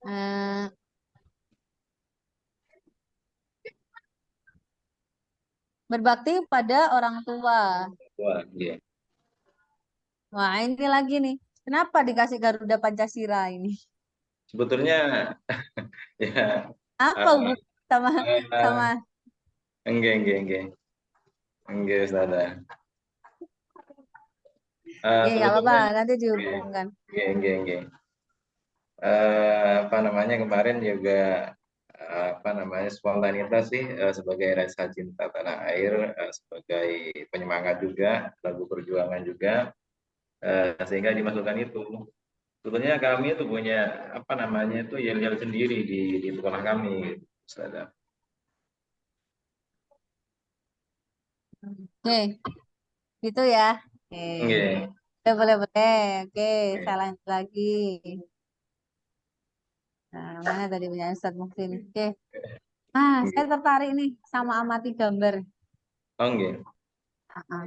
Eh, berbakti pada orang tua. Wah, iya. Wah, ini lagi nih. Kenapa dikasih Garuda Pancasila ini? Sebetulnya ya Apa apa? hubungan sama sama Enggak, enggak, enggak. Enggak, Ustazah. ya nggak apa-apa, Sebetulnya nanti enggak, dihubungkan. enggak, enggak, enggak. Apa namanya kemarin juga apa namanya spontanitas sih sebagai rasa cinta tanah air, sebagai penyemangat juga, lagu perjuangan juga, sehingga dimasukkan itu. Sebenarnya kami itu punya apa namanya itu yel-yel sendiri di sekolah kami, Ustazah. Oke, gitu ya. Oke. Oke, Boleh, boleh, boleh. Oke, saya oke, lanjut lagi. Nah, mana tadi punya Ustadz Muksin? Oke. Ah, saya oke. tertarik nih sama amati gambar. Oke. Ah, ah.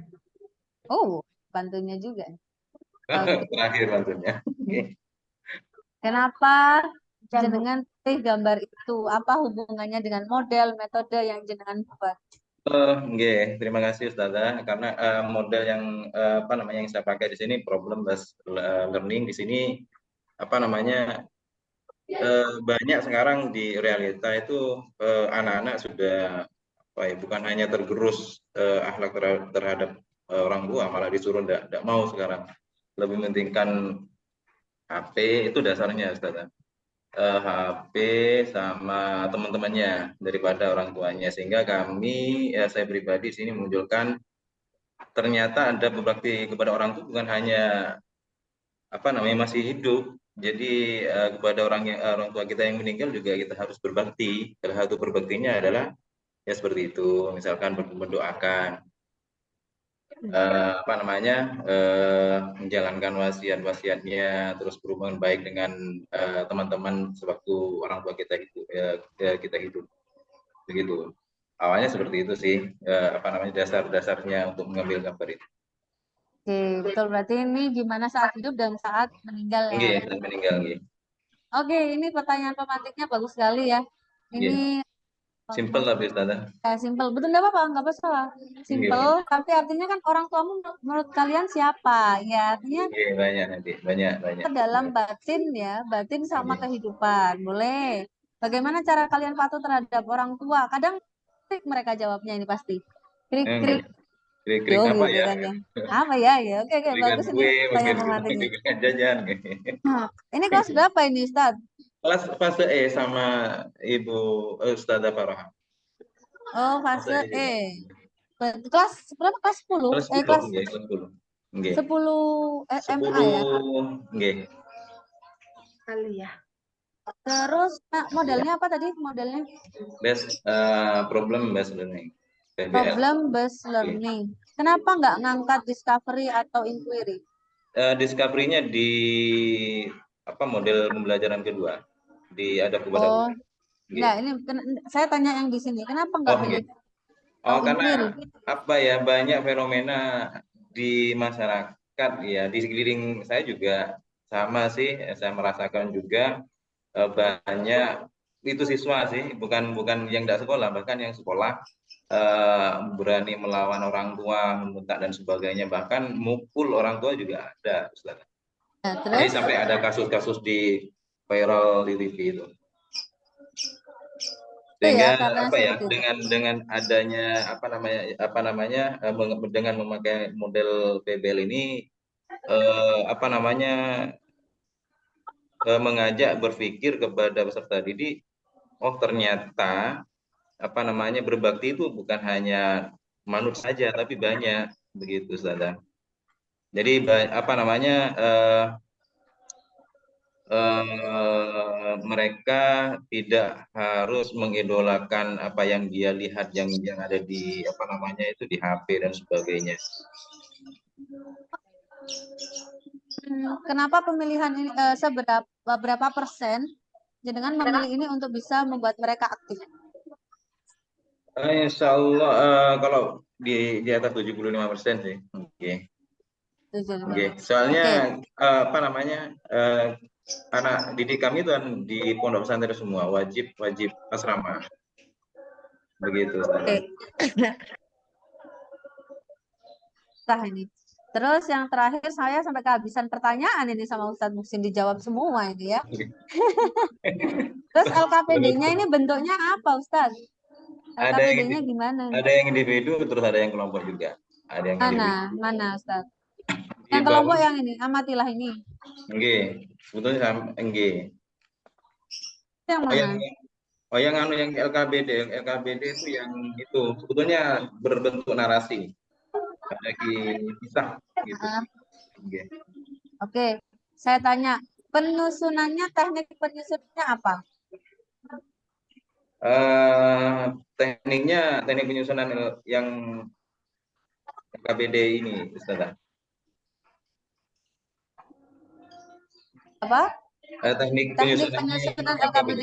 Oh, bantunya juga. Oke. Terakhir maksudnya. Oke. Kenapa jenengan pilih gambar itu? Apa hubungannya dengan model, metode yang jenengan buat? Oke, terima kasih Ustazah. Karena model yang apa namanya yang saya pakai di sini problem based learning di sini apa namanya banyak sekarang di realita itu anak-anak sudah apa ya bukan hanya tergerus akhlak terhadap orang tua malah disuruh tidak mau sekarang lebih mementingkan HP itu dasarnya Ustazah. HP sama teman-temannya daripada orang tuanya sehingga kami ya saya pribadi di sini menunjukkan ternyata ada berbakti kepada orang tua bukan hanya apa namanya masih hidup. Jadi kepada orang tua kita yang meninggal juga kita harus berbakti. Salah satu berbaktinya adalah ya seperti itu, misalkan mendoakan apa namanya menjalankan wasiat-wasiatnya, terus berhubungan baik dengan teman-teman sewaktu orang tua kita hidup, kita hidup, begitu. Awalnya seperti itu sih, apa namanya dasar-dasarnya untuk mengambil gambar itu. Oke, betul. Berarti ini gimana saat hidup dan saat meninggal ya. Nggih, dan meninggal nggih. Oke, ini pertanyaan pemantiknya bagus sekali ya. Ini Nggih. Simpel tapi Ustazah. simpel. Betul nggak apa-apa, nggak masalah. Nggih, Simpel, nggih. tapi artinya kan orang tuamu menurut kalian siapa? Ya, artinya Nggih, banyak nanti, banyak, banyak. dalam batin ya, batin sama Nggih. kehidupan. Boleh. Bagaimana cara kalian patuh terhadap orang tua? Kadang krik mereka jawabnya ini pasti. Krik Nggih. krik. Yo Krik-krik apa gitu ya? kan ya. Apa ya? Ya, oke oke Krikan bagus ini kue mungkin pertanyaan gitu, pemantiknya. krikan jajan. Nah, ini kelas berapa ini, Ustaz? Kelas fase E sama Ibu Ustazah Farah. Oh, Fase fase E juga. E. Kelas berapa? Kelas 10? Kelas 10, Kelas nggih, kelas 10. Nggih. 10 MA ya. 10 nggih. Kali ya. Terus nah, modelnya apa tadi? Modelnya Best problem based learning. PBL. problem based Nggih. learning. Kenapa nggak ngangkat discovery atau inquiry? Discovery-nya di apa model pembelajaran kedua di ada kepada Oh, guru. Nggih. enggak, ini saya tanya yang di sini. Kenapa nggak Oh, pilih nggih. Oh, karena inquiry? apa ya banyak fenomena di masyarakat ya di sekeliling saya juga sama sih saya merasakan juga banyak itu siswa sih bukan bukan yang tidak sekolah bahkan yang sekolah berani melawan orang tua membentak dan sebagainya bahkan mukul orang tua juga ada Ustaz. Nah, Jadi terus sampai ada kasus-kasus di viral di TV itu. itu ya Sehingga karena apa ya seperti itu. dengan adanya apa namanya dengan memakai model PBL ini apa namanya mengajak berpikir kepada peserta didik oh ternyata apa namanya berbakti itu bukan hanya manut saja tapi banyak begitu saja. Jadi apa namanya mereka tidak harus mengidolakan apa yang dia lihat yang ada di apa namanya itu di HP dan sebagainya. Kenapa pemilihan ini seberapa berapa persen dengan memilih ini untuk bisa membuat mereka aktif? Insya Allah kalau di atas 75% sih. Oke. Oke, soalnya Oke. apa namanya anak didik kami itu kan di pondok pesantren semua wajib wajib asrama begitu Oke. Ustazah. Nah, ini. Terus yang terakhir saya sampai kehabisan pertanyaan ini sama Ustadz Muksin dijawab semua ini ya. Terus LKPD-nya ini bentuknya apa Ustadz? Ada yang LKPD-nya gimana? ada yang individu terus ada yang kelompok juga. Ada yang Mana? individu. Mana Ustadz? Di Yang kelompok bawah yang ini, amatilah ini. nggih, sebetulnya nggih. Yang Oh yang mana? yang LKBD, LKBD itu yang itu sebetulnya berbentuk narasi. Ada kisah gitu. Ah, Nggih. Oke, saya tanya, penyusunannya, teknik penyusunannya apa? Tekniknya teknik penyusunan yang LKBD ini Ustazah. Apa? Teknik Teknik penyusunannya yang penyusunan LKBD. LKPD?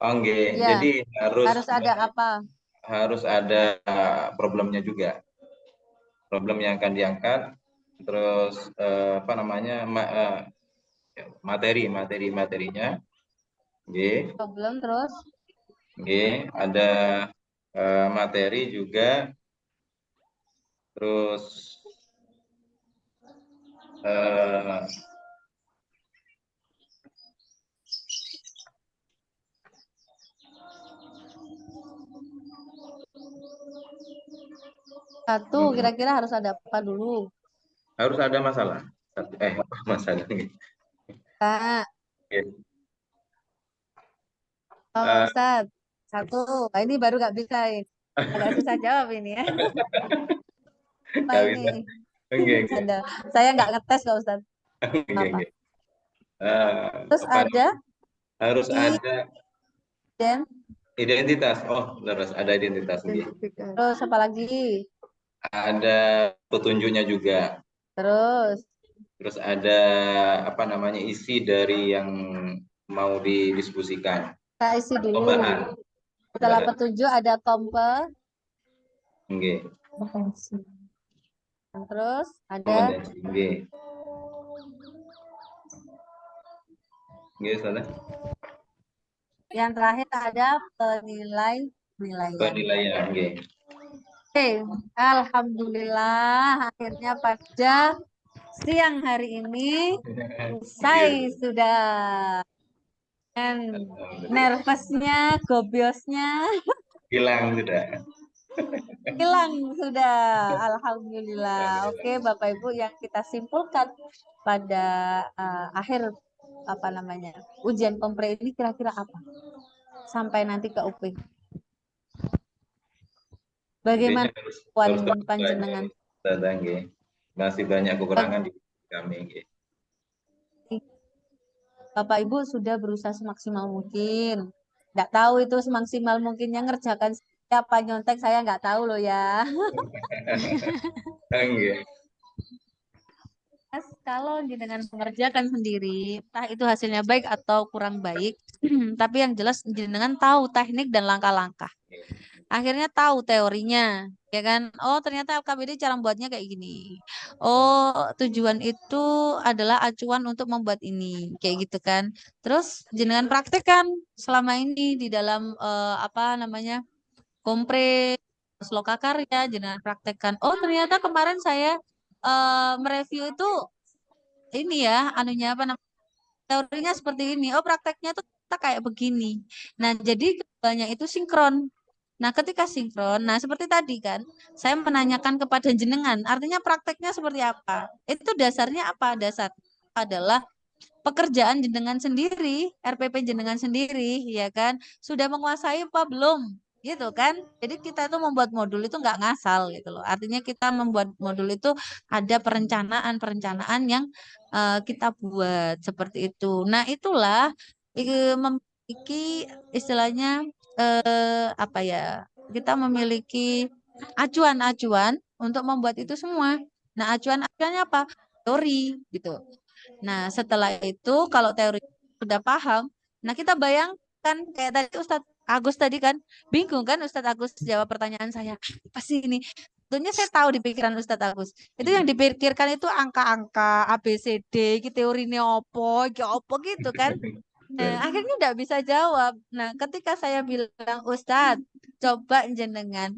Oh, nggih. Ya, Jadi harus harus ada apa? harus ada problemnya juga. Problem yang akan diangkat, terus apa namanya materinya, nggih, Problem terus? nggih. Ada materi juga, terus eh, Satu, kira-kira harus ada apa dulu? harus ada masalah. Masalah nih. Kak, Oke. oh, Eh, Ustadz. Satu, nah, ini baru nggak bisa ini. Agak susah jawab ini ya. Apa nggak bisa. ini? Oke, oke. Ada. Saya nggak ngetes kok Ustadz. Oke, Apa? oke. Terus Apa ada harus ada dan identitas. Oh, terus ada identitas, nggih. terus apa lagi? Ada petunjuknya juga. Terus Terus ada apa namanya isi dari yang mau didiskusikan. kita isi dulu. Perlombaan. Setelah Ada. petunjuk ada Nggih. kompetensi. Terus ada Kompetensi. Nggih. Nggih, Ustazah. yang terakhir ada penilaian. Penilaian, nggih. Oke, Alhamdulillah akhirnya pada siang hari ini Nggih. usai sudah. Dan Alhamdulillah. nervousnya, gobiosnya Hilang sudah. hilang sudah. Alhamdulillah. Oke, Alhamdulillah. Bapak Ibu yang kita simpulkan pada akhir apa namanya ujian kompre ini kira-kira apa? Sampai nanti ke UP. Intinya Bagaimana harus tambah belajar, panjenengan? Ustazah, nggih. Masih banyak kekurangan di kami, nggih. Bapak Ibu sudah berusaha semaksimal mungkin. Nggak tahu itu semaksimal mungkinnya ngerjakan siapa nyontek saya nggak tahu loh ya. Nggih. Mas, kalau dengan mengerjakan sendiri, entah itu hasilnya baik atau kurang baik, tapi yang jelas jenengan tahu teknik dan langkah-langkah. Akhirnya tahu teorinya, ya kan? Oh, ternyata LKBD cara membuatnya kayak gini. Oh, tujuan itu adalah acuan untuk membuat ini, kayak gitu kan. Terus jenengan praktekkan selama ini di dalam apa namanya? Kompre, Sloka Karya, jenengan praktekkan. Oh, ternyata kemarin saya mereview itu ini ya, anunya apa namanya? Teorinya seperti ini. Oh, prakteknya tuh kita kayak begini. Nah, jadi keduanya itu sinkron. Nah, ketika sinkron, nah seperti tadi kan, saya menanyakan kepada jenengan, artinya prakteknya seperti apa? Itu dasarnya apa? Dasar adalah pekerjaan jenengan sendiri, RPP jenengan sendiri, ya kan? Sudah menguasai apa belum? Gitu kan? Jadi kita itu membuat modul itu nggak ngasal gitu loh. Artinya kita membuat modul itu ada perencanaan-perencanaan yang kita buat seperti itu. Nah, itulah memiliki istilahnya apa ya? Kita memiliki acuan-acuan untuk membuat itu semua. Nah, acuan-acuannya apa? Teori gitu. Nah, setelah itu kalau teori sudah paham, nah kita bayangkan kayak tadi Ustadz Agus tadi kan, bingung kan Ustadz Agus jawab pertanyaan saya, apa sih ini? sebetulnya saya tahu di pikiran Ustadz Agus. Itu yang dipikirkan itu angka-angka ABCD, gitu, teorinya opo, opo gitu kan. Nah, akhirnya tidak bisa jawab. Nah, ketika saya bilang, Ustadz, coba jenengan,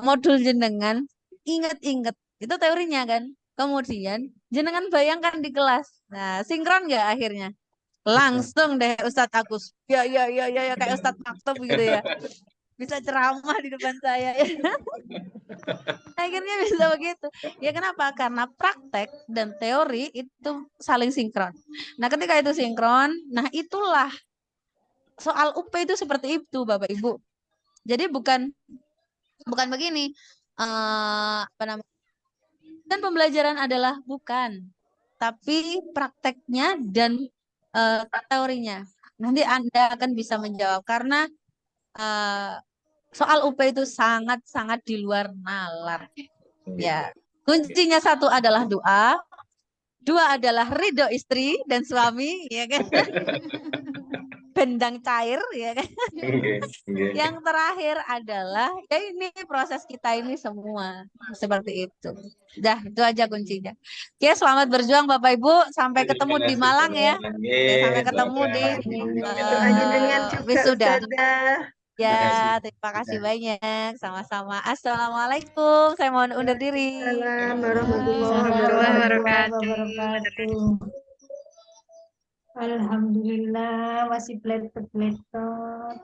modul jenengan, inget-inget. Itu teorinya kan. Kemudian, jenengan bayangkan di kelas. Nah, sinkron nggak akhirnya? Langsung deh Ustadz Agus. Ya, ya, ya, ya, ya, kayak Ustadz Maktub gitu ya. Bisa ceramah di depan saya. Akhirnya bisa begitu. Ya kenapa? Karena praktek dan teori itu saling sinkron. Nah, ketika itu sinkron, nah itulah soal UP itu seperti itu, Bapak Ibu. Jadi bukan bukan begini. Apa namanya? Dan pembelajaran adalah bukan, tapi prakteknya dan teorinya. Nanti Anda akan bisa menjawab karena eh, soal UP itu sangat-sangat di luar nalar. Ya, kuncinya satu adalah doa, dua adalah ridho istri dan suami, ya kan? Bendang cair, ya kan? Yang terakhir adalah ya ini proses kita ini semua seperti itu. Dah, itu aja kuncinya. Oke, selamat berjuang Bapak Ibu. Sampai ketemu di Malang ya. Oke, sampai ketemu di Doanya dengan juga wisuda. Ustazah. Ya, terima kasih banyak. Sama-sama. Assalamualaikum. Saya mohon undur diri. Waalaikumsalam warahmatullahi Warahmatullahi wabarakatuh. wabarakatuh. Alhamdulillah masih pletot-pletot.